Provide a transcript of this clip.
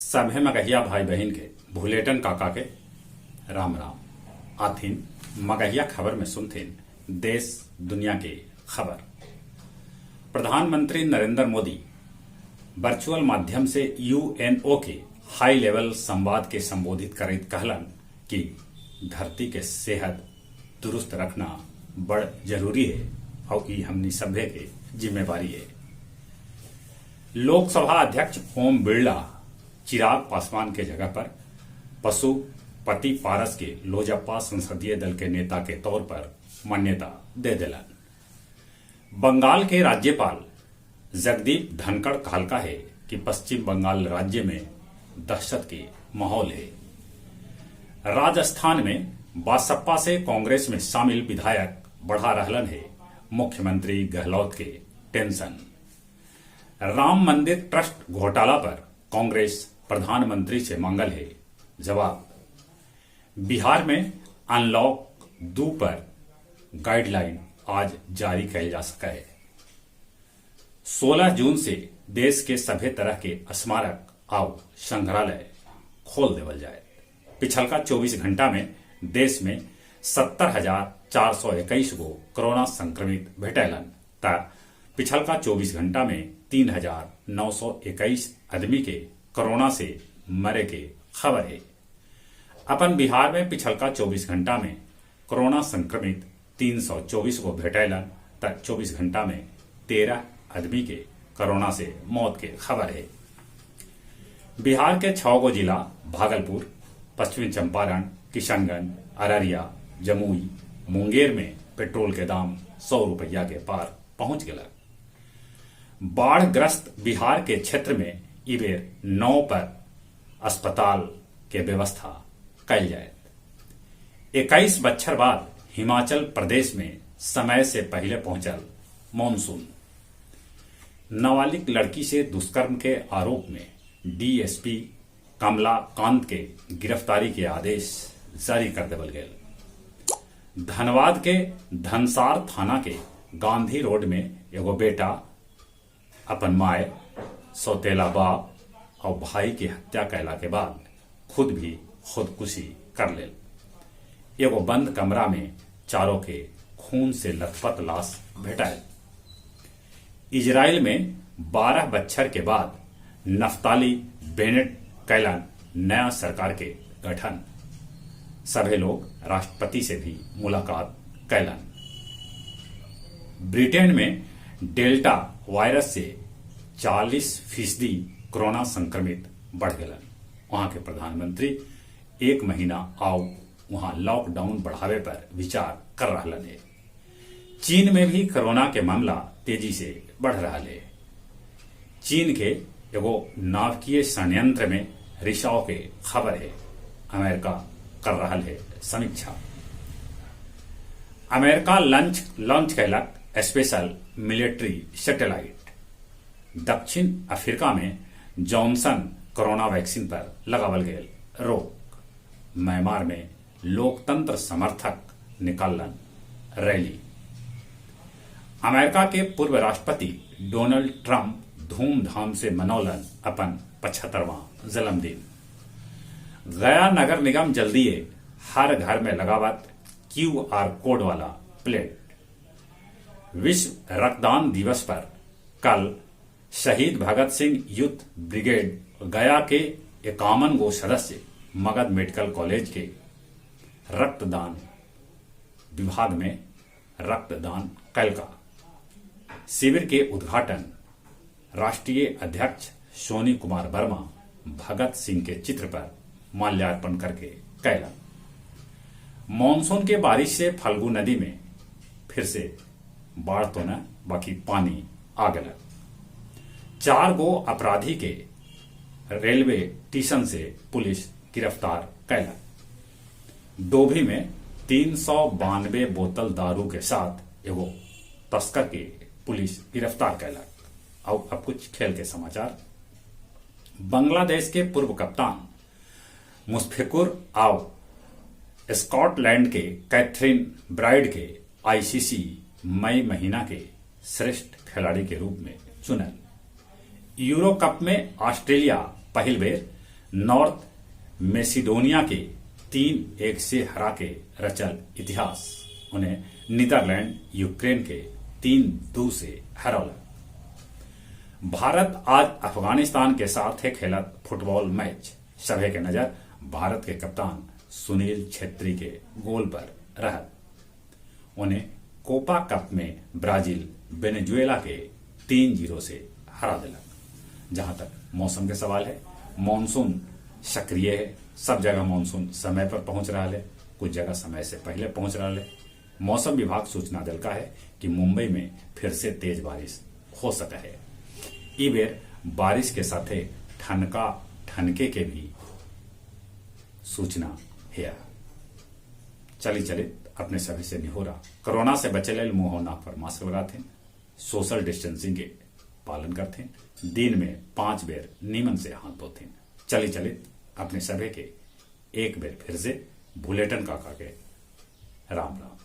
सभे मगहिया भाई बहन के भूलेटन काका के राम राम आथिन मगहिया खबर में सुनथिन देश दुनिया के खबर। प्रधानमंत्री नरेंद्र मोदी वर्चुअल माध्यम से यूएनओ के हाई लेवल संवाद के संबोधित करत कहलन कि धरती के सेहत दुरुस्त रखना बड़ जरूरी है और ये हमनी सभ्य के जिम्मेवारी है। लोकसभा अध्यक्ष ओम बिरला चिराग पासवान के जगह पर पशुपति पारस के लोजपा संसदीय दल के नेता के तौर पर मान्यता दे दिलन। बंगाल के राज्यपाल जगदीप धनखड़ कहलका है कि पश्चिम बंगाल राज्य में दहशत के माहौल है। राजस्थान में बासपा से कांग्रेस में शामिल विधायक बढ़ा रहलन है मुख्यमंत्री गहलोत के टेंशन। राम मंदिर ट्रस्ट घोटाला पर कांग्रेस प्रधानमंत्री से मांगल है जवाब। बिहार में अनलॉक 2 पर गाइडलाइन आज जारी कैल जा सका है। 16 जून से देश के सभी तरह के स्मारक और संग्रहालय खोल देवल जाए। पिछलका 24 घंटा में देश में 70,421 गो कोरोना संक्रमित भेटैलन त पिछलका 24 घंटा में 3,921 आदमी के कोरोना से मरे के खबर है। अपन बिहार में पिछलका 24 घंटा में कोरोना संक्रमित 324 को भेटैलन तक 24 घंटा में 13 आदमी के कोरोना से मौत के खबर है। बिहार के 6 गो जिला भागलपुर, पश्चिमी चंपारण, किशनगंज, अररिया, जमुई, मुंगेर में पेट्रोल के दाम 100 रुपया के पार पहुंच गया। बाढ़ ग्रस्त बिहार के क्षेत्र में इबेर 9 पर अस्पताल के व्यवस्था कैल जाए। 21 बछर बाद हिमाचल प्रदेश में समय से पहले पहुंचल मानसून। नाबालिग लड़की से दुष्कर्म के आरोप में डीएसपी कमला कांत के गिरफ्तारी के आदेश जारी कर देवल गए। धनबाद के धनसार थाना के गांधी रोड में एगो बेटा अपन माए, सौतेला बाप और भाई की हत्या कैला के बाद खुद भी खुदकुशी कर ले। एगो बंद कमरा में चारों के खून से लथपथ लाश भेटाए। इजराइल में 12 बछर के बाद नफ्ताली बेनेट कैलन नया सरकार के गठन। सभी लोग राष्ट्रपति से भी मुलाकात कैलन। ब्रिटेन में डेल्टा वायरस से 40% कोरोना संक्रमित बढ़ गए। वहां के प्रधानमंत्री 1 महीना आओ वहां लॉकडाउन बढ़ावे पर विचार कर रहा है। चीन में भी कोरोना के मामला तेजी से बढ़ रहा है। चीन के एगो नाभिकीय संयंत्र में रिसाव के खबर है। अमेरिका कर रहा है समीक्षा। अमेरिका लॉन्च कैलक स्पेशल मिलिट्री सैटेलाइट। दक्षिण अफ्रीका में जॉनसन कोरोना वैक्सीन पर लगावल गए रोक। म्यांमार में लोकतंत्र समर्थक निकालन रैली। अमेरिका के पूर्व राष्ट्रपति डोनाल्ड ट्रंप धूमधाम से मनौलन अपन 75वां जन्मदिन। गया नगर निगम जल्दी हर घर में लगावत QR कोड वाला प्लेट। विश्व रक्तदान दिवस पर कल शहीद भगत सिंह यूथ ब्रिगेड गया के 51 गो सदस्य मगध मेडिकल कॉलेज के रक्तदान विभाग में रक्तदान कैलका। शिविर के उद्घाटन राष्ट्रीय अध्यक्ष सोनी कुमार वर्मा भगत सिंह के चित्र पर माल्यार्पण करके कैला। मानसून के बारिश से फल्गु नदी में फिर से बाढ़ तो न बाकी पानी आ गया। 4 गो अपराधी के रेलवे स्टेशन से पुलिस गिरफ्तार कैला। डोभी में 392 बोतल दारू के साथ एगो तस्कर के पुलिस गिरफ्तार कैला। और अब कुछ खेल के समाचार। बांग्लादेश के पूर्व कप्तान मुशफिकुर और स्कॉटलैंड के कैथरीन ब्राइड के आईसीसी मई महीना के श्रेष्ठ खिलाड़ी के रूप में चुनल। यूरो कप में ऑस्ट्रेलिया पहल बेर नॉर्थ मेसिडोनिया के 3-1 से हरा के रचल इतिहास। उन्हें नीदरलैंड यूक्रेन के 3-2 से हरौल। भारत आज अफगानिस्तान के साथ है खेलत फुटबॉल मैच। सभे के नजर भारत के कप्तान सुनील छेत्री के गोल पर रहत। उन्हें कोपा कप में ब्राजील वेनेजुएला के 3-0 से हरा दिलक। जहां तक मौसम के सवाल है, मानसून सक्रिय है। सब जगह मानसून समय पर पहुंच रहा है, कुछ जगह समय से पहले पहुंच रहा है। मौसम विभाग सूचना दिलका है कि मुंबई में फिर से तेज बारिश हो सके है। ई बेर बारिश के साथे ठनके के भी सूचना है। चली अपने सभी से निहोरा, कोरोना से बचे लेल मुंह और नाक पर मास्क लगाते, सोशल डिस्टेंसिंग के पालन करते, दिन में 5 बेर नीमन से हाथ धोते। चली अपने सभी के एक बेर फिर से बुलेटिन काका के राम राम।